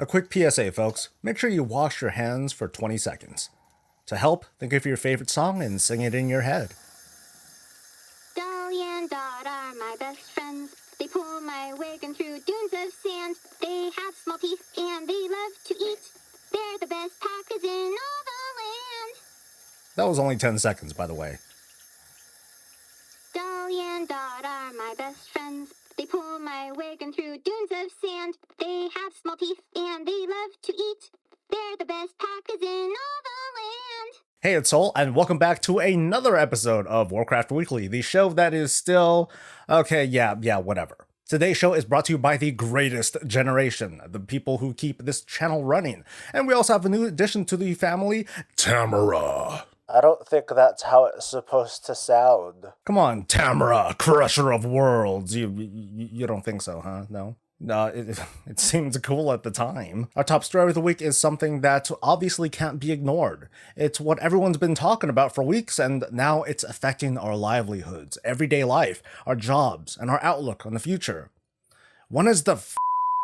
A quick PSA, folks. Make sure you wash your hands for 20 seconds. To help, think of your favorite song and sing it in your head. Dolly and Dot are my best friends. They pull my wagon through dunes of sand. They have small teeth and they love to eat. They're the best packers in all the land. That was only 10 seconds, by the way. Dolly and Dot are my best friends. They pull my wagon through dunes of sand. They have small teeth and they love to eat. They're the best packers in all the land. Hey, it's Soul, and welcome back to another episode of Warcraft Weekly, the show that is still... whatever. Today's show is brought to you by the greatest generation, the people who keep this channel running. And we also have a new addition to the family, Tamara. I don't think that's how it's supposed to sound. Come on, Tamara, crusher of worlds. You don't think so, huh? No? No, it seemed cool at the time. Our top story of the week is something that obviously can't be ignored. It's what everyone's been talking about for weeks, and now it's affecting our livelihoods, everyday life, our jobs, and our outlook on the future. When is the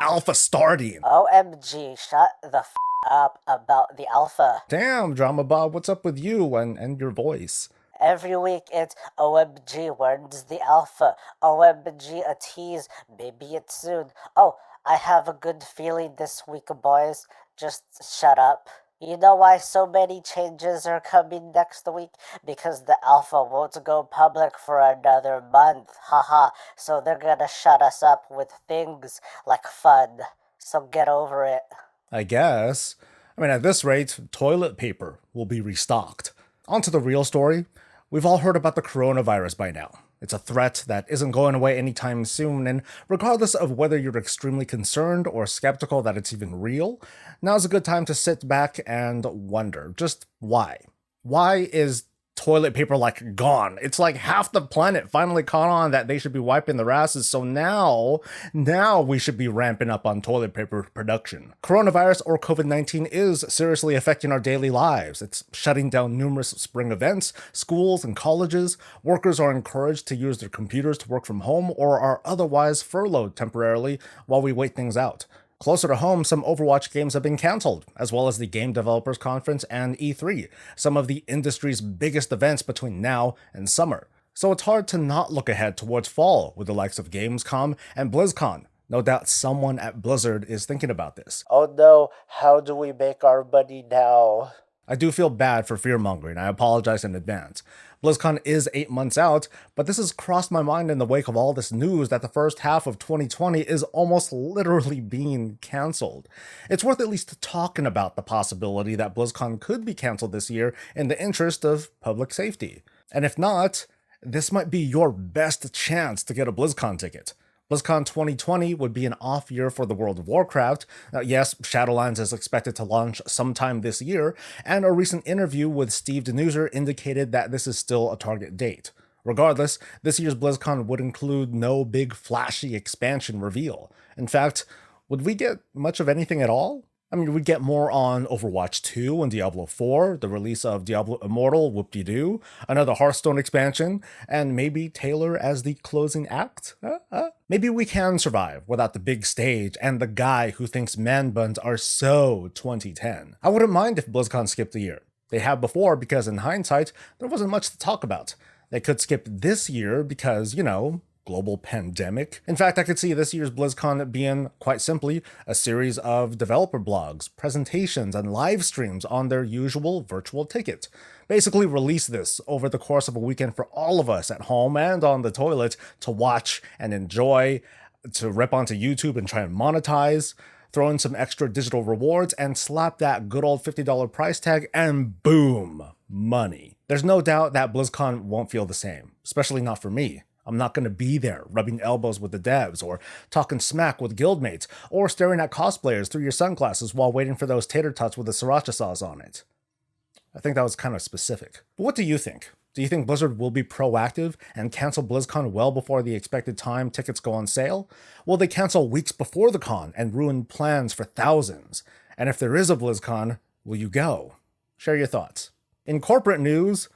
alpha starting? OMG, shut the up about the alpha. Damn, Drama Bob, what's up with you and your voice? Every week it's OMG, when's the alpha? OMG, a tease, maybe it's soon. Oh, I have a good feeling this week, boys. Just shut up. You know why so many changes are coming next week? Because the alpha won't go public for another month. Haha, so they're gonna shut us up with things like fun. So get over it. I guess. I mean, at this rate, toilet paper will be restocked. On to the real story. We've all heard about the coronavirus by now. It's a threat that isn't going away anytime soon, and regardless of whether you're extremely concerned or skeptical that it's even real, now's a good time to sit back and wonder just why. Why is toilet paper gone? It's like half the planet finally caught on that they should be wiping their asses, so now we should be ramping up on toilet paper production. Coronavirus, or COVID-19, is seriously affecting our daily lives. It's shutting down numerous spring events, schools and colleges. Workers are encouraged to use their computers to work from home or are otherwise furloughed temporarily while we wait things out. Closer to home, some Overwatch games have been cancelled, as well as the Game Developers Conference and E3, some of the industry's biggest events between now and summer. So it's hard to not look ahead towards fall with the likes of Gamescom and BlizzCon. No doubt someone at Blizzard is thinking about this. Oh no, how do we make our money now? I do feel bad for fear-mongering, I apologize in advance. BlizzCon is 8 months out, but this has crossed my mind in the wake of all this news that the first half of 2020 is almost literally being cancelled. It's worth at least talking about the possibility that BlizzCon could be cancelled this year in the interest of public safety. And if not, this might be your best chance to get a BlizzCon ticket. BlizzCon 2020 would be an off year for the world of Warcraft. Yes, Shadowlands is expected to launch sometime this year, and a recent interview with Steve Denuser indicated that this is still a target date. Regardless, this year's BlizzCon would include no big flashy expansion reveal. In fact, would we get much of anything at all? I mean, we'd get more on Overwatch 2 and Diablo 4, the release of Diablo Immortal, whoop-de-doo, another Hearthstone expansion, and maybe Taylor as the closing act? Maybe we can survive without the big stage and the guy who thinks man buns are so 2010. I wouldn't mind if BlizzCon skipped a year. They have before because in hindsight, there wasn't much to talk about. They could skip this year because, global pandemic. In fact, I could see this year's BlizzCon being, quite simply, a series of developer blogs, presentations, and live streams on their usual virtual ticket. Basically release this over the course of a weekend for all of us at home and on the toilet to watch and enjoy, to rip onto YouTube and try and monetize, throw in some extra digital rewards, and slap that good old $50 price tag, and boom, money. There's no doubt that BlizzCon won't feel the same, especially not for me. I'm not going to be there rubbing elbows with the devs, or talking smack with guildmates, or staring at cosplayers through your sunglasses while waiting for those tater tots with the sriracha sauce on it. I think that was kind of specific. But what do you think? Do you think Blizzard will be proactive and cancel BlizzCon well before the expected time tickets go on sale? Will they cancel weeks before the con and ruin plans for thousands? And if there is a BlizzCon, will you go? Share your thoughts. In corporate news,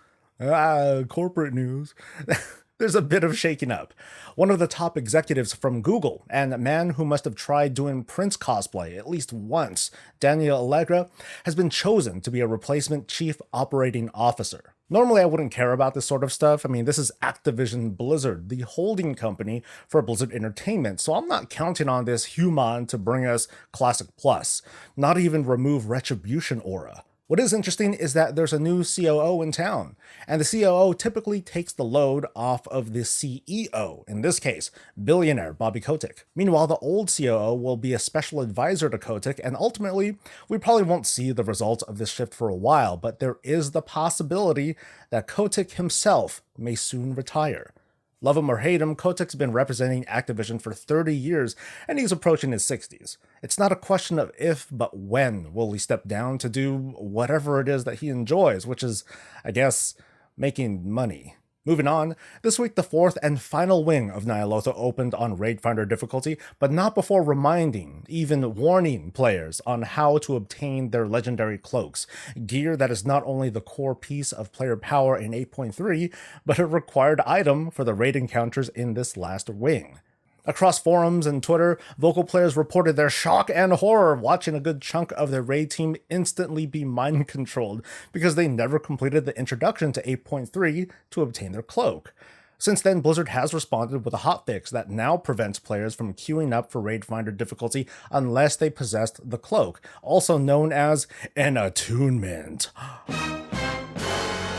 there's a bit of shaking up. One of the top executives from Google, and a man who must have tried doing Prince cosplay at least once, Daniel Allegra, has been chosen to be a replacement chief operating officer. Normally, I wouldn't care about this sort of stuff. I mean, this is Activision Blizzard, the holding company for Blizzard Entertainment, so I'm not counting on this human to bring us Classic Plus, not even remove Retribution aura. What is interesting is that there's a new COO in town, and the COO typically takes the load off of the CEO, in this case, billionaire Bobby Kotick. Meanwhile, the old COO will be a special advisor to Kotick, and ultimately, we probably won't see the results of this shift for a while, but there is the possibility that Kotick himself may soon retire. Love him or hate him, Kotick's been representing Activision for 30 years, and he's approaching his 60s. It's not a question of if, but when will he step down to do whatever it is that he enjoys, which is, I guess, making money. Moving on, this week the fourth and final wing of Ny'alotha opened on Raid Finder difficulty, but not before reminding, even warning players on how to obtain their legendary cloaks, gear that is not only the core piece of player power in 8.3, but a required item for the raid encounters in this last wing. Across forums and Twitter, vocal players reported their shock and horror watching a good chunk of their raid team instantly be mind-controlled because they never completed the introduction to 8.3 to obtain their cloak. Since then, Blizzard has responded with a hotfix that now prevents players from queuing up for Raid Finder difficulty unless they possessed the cloak, also known as an attunement.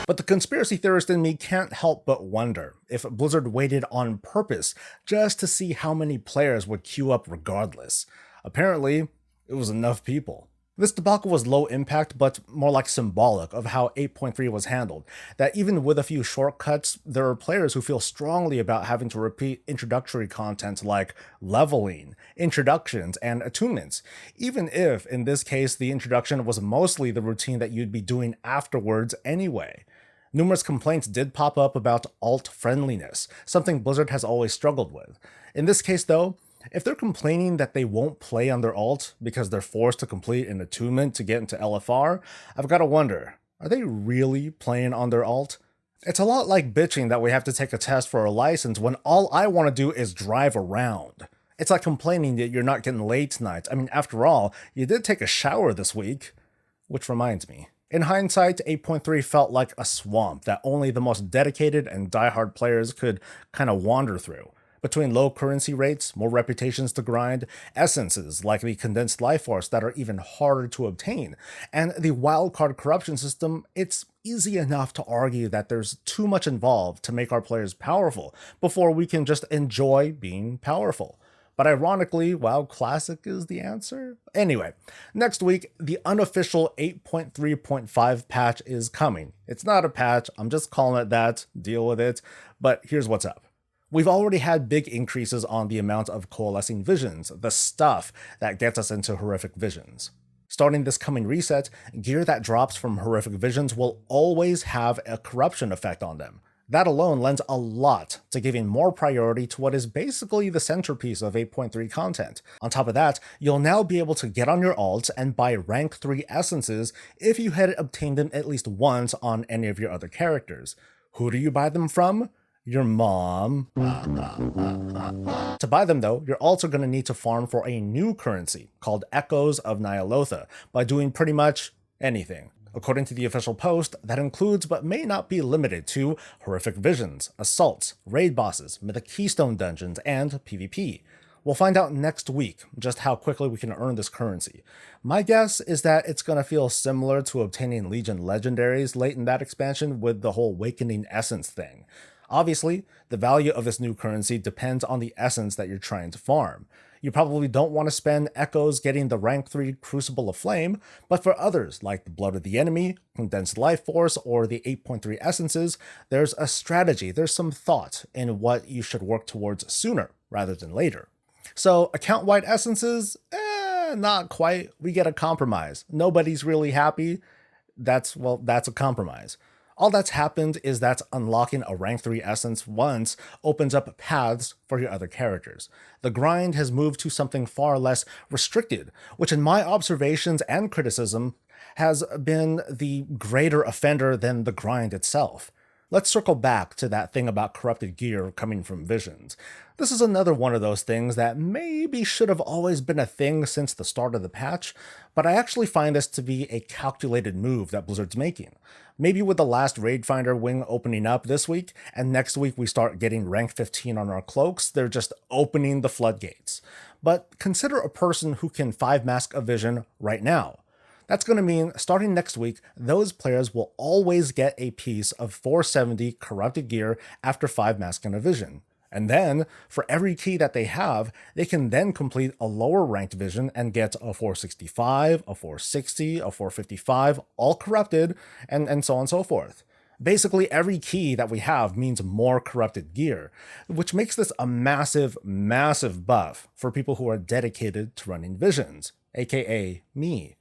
But the conspiracy theorist in me can't help but wonder if Blizzard waited on purpose just to see how many players would queue up regardless. Apparently, it was enough people. This debacle was low impact, but more like symbolic of how 8.3 was handled, that even with a few shortcuts, there are players who feel strongly about having to repeat introductory content like leveling, introductions, and attunements, even if, in this case, the introduction was mostly the routine that you'd be doing afterwards anyway. Numerous complaints did pop up about alt friendliness, something Blizzard has always struggled with. In this case, though, if they're complaining that they won't play on their alt because they're forced to complete an attunement to get into LFR, I've got to wonder, are they really playing on their alt? It's a lot like bitching that we have to take a test for a license when all I want to do is drive around. It's like complaining that you're not getting laid tonight. I mean, after all, you did take a shower this week. Which reminds me. In hindsight, 8.3 felt like a swamp that only the most dedicated and diehard players could kind of wander through. Between low currency rates, more reputations to grind, essences like the condensed life force that are even harder to obtain, and the wildcard corruption system, it's easy enough to argue that there's too much involved to make our players powerful before we can just enjoy being powerful. But ironically, WoW Classic is the answer. Anyway, next week, the unofficial 8.3.5 patch is coming. It's not a patch, I'm just calling it that, deal with it, but here's what's up. We've already had big increases on the amount of coalescing visions, the stuff that gets us into horrific visions. Starting this coming reset, gear that drops from horrific visions will always have a corruption effect on them. That alone lends a lot to giving more priority to what is basically the centerpiece of 8.3 content. On top of that, you'll now be able to get on your alts and buy rank 3 essences if you had obtained them at least once on any of your other characters. Who do you buy them from? Your mom. To buy them though, you're also going to need to farm for a new currency called Echoes of Ny'alotha by doing pretty much anything. According to the official post, that includes but may not be limited to horrific visions, assaults, raid bosses, mythic keystone dungeons, and PvP. We'll find out next week just how quickly we can earn this currency. My guess is that it's going to feel similar to obtaining Legion legendaries late in that expansion with the whole Awakening Essence thing. Obviously, the value of this new currency depends on the essence that you're trying to farm. You probably don't want to spend Echoes getting the rank 3 Crucible of Flame, but for others like the Blood of the Enemy, Condensed Life Force, or the 8.3 Essences, there's a strategy, there's some thought in what you should work towards sooner rather than later. So account-wide essences, not quite. We get a compromise. Nobody's really happy. That's a compromise. All that's happened is that unlocking a rank 3 essence once opens up paths for your other characters. The grind has moved to something far less restricted, which in my observations and criticism has been the greater offender than the grind itself. let's circle back to that thing about corrupted gear coming from visions. This is another one of those things that maybe should have always been a thing since the start of the patch, but I actually find this to be a calculated move that Blizzard's making. Maybe with the last Raid Finder wing opening up this week, and next week we start getting rank 15 on our cloaks, they're just opening the floodgates. But consider a person who can 5-mask a vision right now. That's going to mean, starting next week, those players will always get a piece of 470 corrupted gear after 5-masking a vision. And then, for every key that they have, they can then complete a lower ranked vision and get a 465, a 460, a 455, all corrupted, and so on and so forth. Basically, every key that we have means more corrupted gear, which makes this a massive, massive buff for people who are dedicated to running visions, aka me.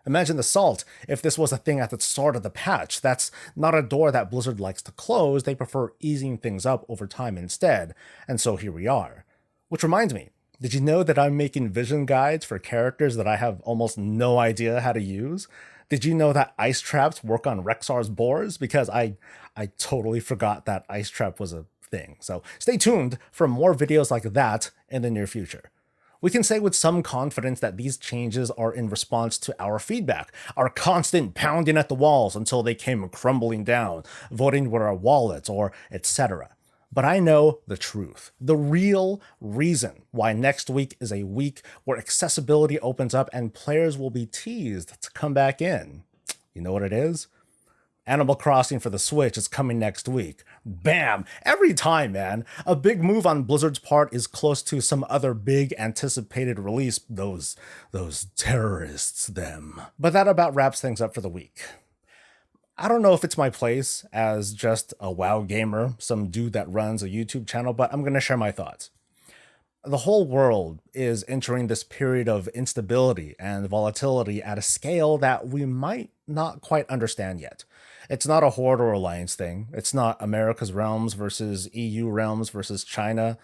Imagine the salt if this was a thing at the start of the patch. That's not a door that Blizzard likes to close, they prefer easing things up over time instead, and so here we are. Which reminds me, did you know that I'm making vision guides for characters that I have almost no idea how to use? Did you know that ice traps work on Rexar's boars? Because I totally forgot that ice trap was a thing. So stay tuned for more videos like that in the near future. We can say with some confidence that these changes are in response to our feedback, our constant pounding at the walls until they came crumbling down, voting with our wallets, or etc. But I know the truth. The real reason why next week is a week where accessibility opens up and players will be teased to come back in. You know what it is? Animal Crossing for the Switch is coming next week. Bam! Every time, man. A big move on Blizzard's part is close to some other big anticipated release. Those terrorists, them. But that about wraps things up for the week. I don't know if it's my place as just a WoW gamer, some dude that runs a YouTube channel, but I'm going to share my thoughts. The whole world is entering this period of instability and volatility at a scale that we might not quite understand yet. It's not a Horde or Alliance thing. It's not America's realms versus EU realms versus China.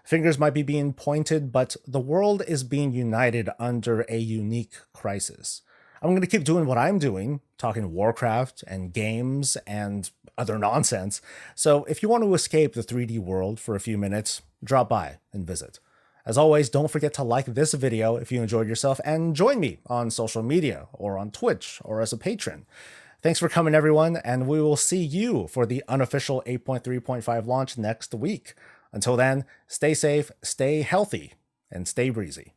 Fingers might be being pointed, but the world is being united under a unique crisis. I'm going to keep doing what I'm doing, talking Warcraft and games and other nonsense. So if you want to escape the 3D world for a few minutes, drop by and visit. As always, don't forget to like this video if you enjoyed yourself and join me on social media or on Twitch or as a patron. Thanks for coming, everyone, and we will see you for the unofficial 8.3.5 launch next week. Until then, stay safe, stay healthy, and stay breezy.